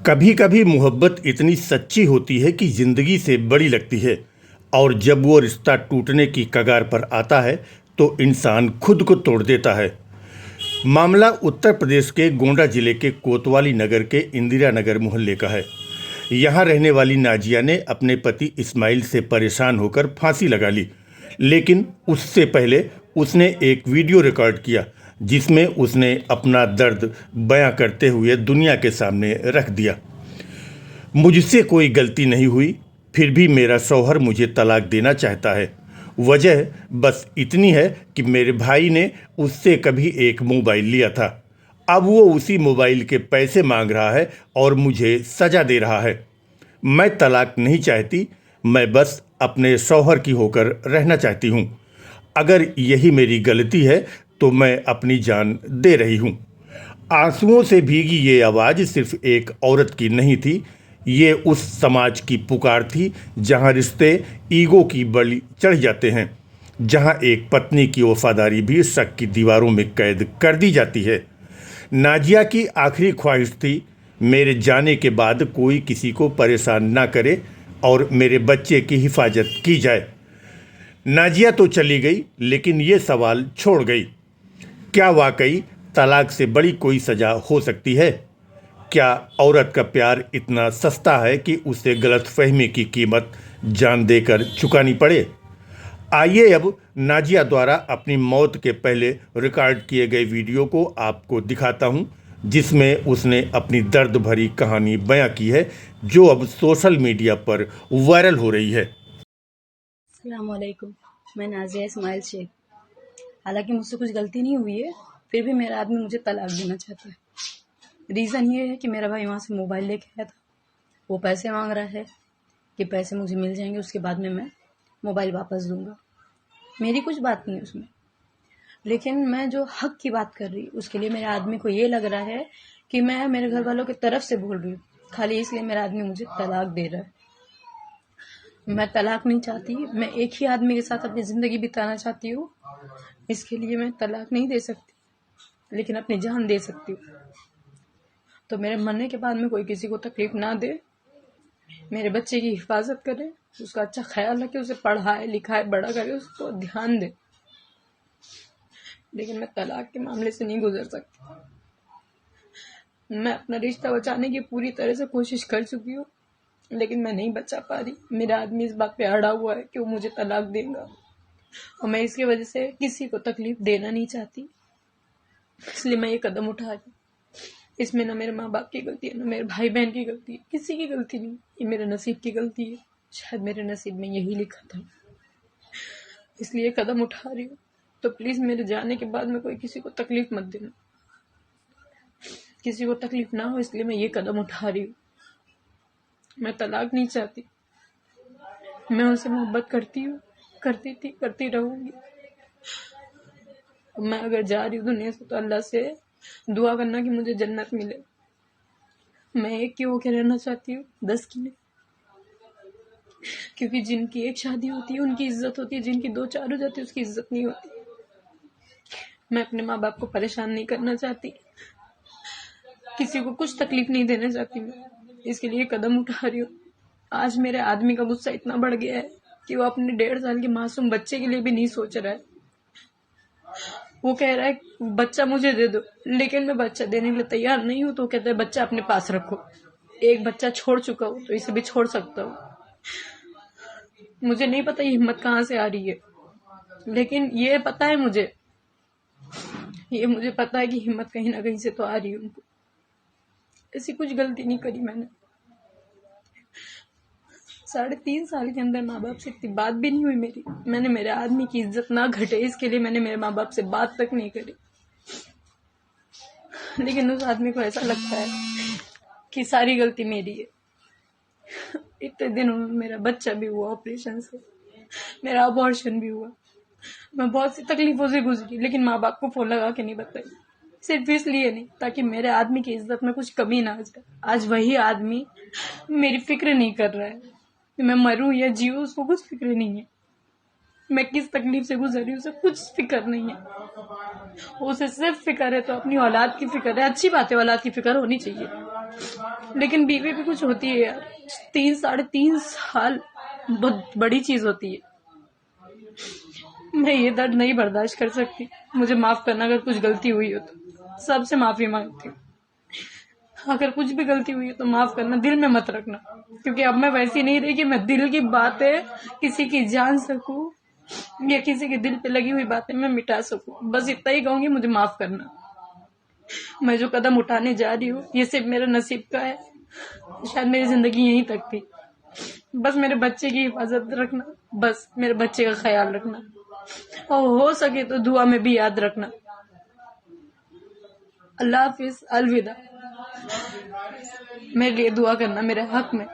कभी कभी मोहब्बत इतनी सच्ची होती है कि ज़िंदगी से बड़ी लगती है। और जब वो रिश्ता टूटने की कगार पर आता है तो इंसान खुद को तोड़ देता है। मामला उत्तर प्रदेश के गोंडा जिले के कोतवाली नगर के इंदिरा नगर मोहल्ले का है। यहाँ रहने वाली नाजिया ने अपने पति इस्माइल से परेशान होकर फांसी लगा ली, लेकिन उससे पहले उसने एक वीडियो रिकॉर्ड किया जिसमें उसने अपना दर्द बयां करते हुए दुनिया के सामने रख दिया। मुझसे कोई गलती नहीं हुई, फिर भी मेरा शौहर मुझे तलाक देना चाहता है। वजह बस इतनी है कि मेरे भाई ने उससे कभी एक मोबाइल लिया था। अब वो उसी मोबाइल के पैसे मांग रहा है और मुझे सज़ा दे रहा है। मैं तलाक नहीं चाहती, मैं बस अपने शौहर की होकर रहना चाहती हूँ। अगर यही मेरी गलती है तो मैं अपनी जान दे रही हूँ। आंसुओं से भीगी ये आवाज़ सिर्फ एक औरत की नहीं थी, ये उस समाज की पुकार थी जहाँ रिश्ते ईगो की बलि चढ़ जाते हैं, जहाँ एक पत्नी की वफादारी भी शक की दीवारों में कैद कर दी जाती है। नाजिया की आखिरी ख्वाहिश थी मेरे जाने के बाद कोई किसी को परेशान ना करे और मेरे बच्चे की हिफाजत की जाए। नाजिया तो चली गई, लेकिन ये सवाल छोड़ गई, क्या वाकई तलाक से बड़ी कोई सज़ा हो सकती है? क्या औरत का प्यार इतना सस्ता है कि उसे गलतफहमी की कीमत जान देकर चुकानी पड़े? आइए अब नाजिया द्वारा अपनी मौत के पहले रिकॉर्ड किए गए वीडियो को आपको दिखाता हूं, जिसमें उसने अपनी दर्द भरी कहानी बयां की है, जो अब सोशल मीडिया पर वायरल हो रही है। अस्सलामुअलैकुम, मैं नाजिया इस्माइल शेख। हालांकि मुझसे कुछ गलती नहीं हुई है, फिर भी मेरा आदमी मुझे तलाक देना चाहता है। रीज़न ये है कि मेरा भाई वहाँ से मोबाइल लेके आया था, वो पैसे मांग रहा है कि पैसे मुझे मिल जाएंगे, उसके बाद में मैं मोबाइल वापस दूंगा। मेरी कुछ बात नहीं है उसमें, लेकिन मैं जो हक की बात कर रही उसके लिए मेरे आदमी को ये लग रहा है कि मैं मेरे घर वालों की तरफ से बोल रही हूँ, खाली इसलिए मेरा आदमी मुझे तलाक दे रहा है। मैं तलाक नहीं चाहती, मैं एक ही आदमी के साथ अपनी ज़िंदगी बिताना चाहती हूँ। इसके लिए मैं तलाक नहीं दे सकती, लेकिन अपनी जान दे सकती हूँ। तो मेरे मरने के बाद में कोई किसी को तकलीफ ना दे, मेरे बच्चे की हिफाजत करे, उसका अच्छा ख्याल रखे, उसे पढ़ाए लिखाए बड़ा करे, उसको ध्यान दे। लेकिन मैं तलाक के मामले से नहीं गुजर सकती। मैं अपना रिश्ता बचाने की पूरी तरह से कोशिश कर चुकी हूँ, लेकिन मैं नहीं बचा पा रही। मेरा आदमी इस बात पे अड़ा हुआ है कि वो मुझे तलाक देगा, और मैं इसकी वजह से किसी को तकलीफ देना नहीं चाहती, इसलिए मैं ये कदम उठा रही। इसमें ना मेरे माँ बाप की गलती है, ना मेरे भाई बहन की गलती है, किसी की गलती नहीं। ये मेरे नसीब की गलती है, शायद मेरे नसीब में यही लिखा था, इसलिए कदम उठा रही हूँ। तो प्लीज मेरे जाने के बाद में कोई किसी को तकलीफ मत देना, किसी को तकलीफ ना हो, इसलिए मैं ये कदम उठा रही हूँ। मैं तलाक नहीं चाहती, मैं उनसे मोहब्बत करती हूँ, करती थी, करती रहूंगी। मैं अगर जा रही हूँ दुनिया से तो अल्लाह से दुआ करना कि मुझे जन्नत मिले। मैं एक की होकर रहना चाहती हूँ, 10 की नहीं, क्योंकि जिनकी एक शादी होती है उनकी इज्जत होती है, जिनकी 2-4 हो जाती है उसकी इज्जत नहीं होती। मैं अपने माँ बाप को परेशान नहीं करना चाहती, किसी को कुछ तकलीफ नहीं देना चाहती। मैं इसके लिए कदम उठा रही हूँ। आज मेरे आदमी का गुस्सा इतना बढ़ गया है कि वो अपने 1.5 साल के मासूम बच्चे के लिए भी नहीं सोच रहा है। वो कह रहा है बच्चा मुझे दे दो, लेकिन मैं बच्चा देने के लिए तैयार नहीं हूँ। तो कहता है बच्चा अपने पास रखो। एक बच्चा छोड़ चुका हूँ तो इसे भी छोड़ सकता हूँ। मुझे नहीं पता ये हिम्मत कहाँ से आ रही है, लेकिन ये पता है मुझे पता है कि हिम्मत कहीं ना कहीं से तो आ रही है उनको। ऐसी कुछ गलती नहीं करी मैंने। 3.5 साल के अंदर माँ बाप से इतनी बात भी नहीं हुई मेरी। मैंने मेरे आदमी की इज्जत ना घटे इसके लिए मैंने मेरे माँ बाप से बात तक नहीं करी, लेकिन उस आदमी को ऐसा लगता है कि सारी गलती मेरी है। इतने दिनों में मेरा बच्चा भी हुआ ऑपरेशन से, मेरा अबॉर्शन भी हुआ, मैं बहुत सी तकलीफों से गुजरी, लेकिन माँ बाप को फोन लगा के नहीं बताई। सिर्फ इसलिए नहीं ताकि मेरे आदमी की इज्जत में कुछ कमी ना आ जाए। आज वही आदमी मेरी फिक्र नहीं कर रहा है, मैं मरूं या जीऊं उसको कुछ फिक्र नहीं है। मैं किस तकलीफ से गुजर रही हूँ उसे कुछ फिक्र नहीं है। उसे सिर्फ फिक्र है तो अपनी औलाद की फिक्र है। अच्छी बात है, औलाद की फिक्र होनी चाहिए, लेकिन बीवी भी कुछ होती है यार, 3 साढ़े 3 साल बहुत बड़ी चीज होती है। मैं ये दर्द नहीं बर्दाश्त कर सकती। मुझे माफ करना अगर कुछ गलती हुई हो तो, सबसे माफी मांगती हूँ। अगर कुछ भी गलती हुई है तो माफ करना, दिल में मत रखना, क्योंकि अब मैं वैसी नहीं रही कि मैं दिल की बातें किसी की जान सकूं या किसी के दिल पे लगी हुई बातें मैं मिटा सकूं। बस इतना ही कहूंगी, मुझे माफ करना। मैं जो कदम उठाने जा रही हूँ ये सिर्फ मेरे नसीब का है, शायद मेरी जिंदगी यहीं तक थी। बस मेरे बच्चे की हिफाजत रखना, बस मेरे बच्चे का ख्याल रखना, और हो सके तो दुआ में भी याद रखना। अल्लाह हाफिज, अलविदा। मेरे लिए दुआ करना मेरे हक में।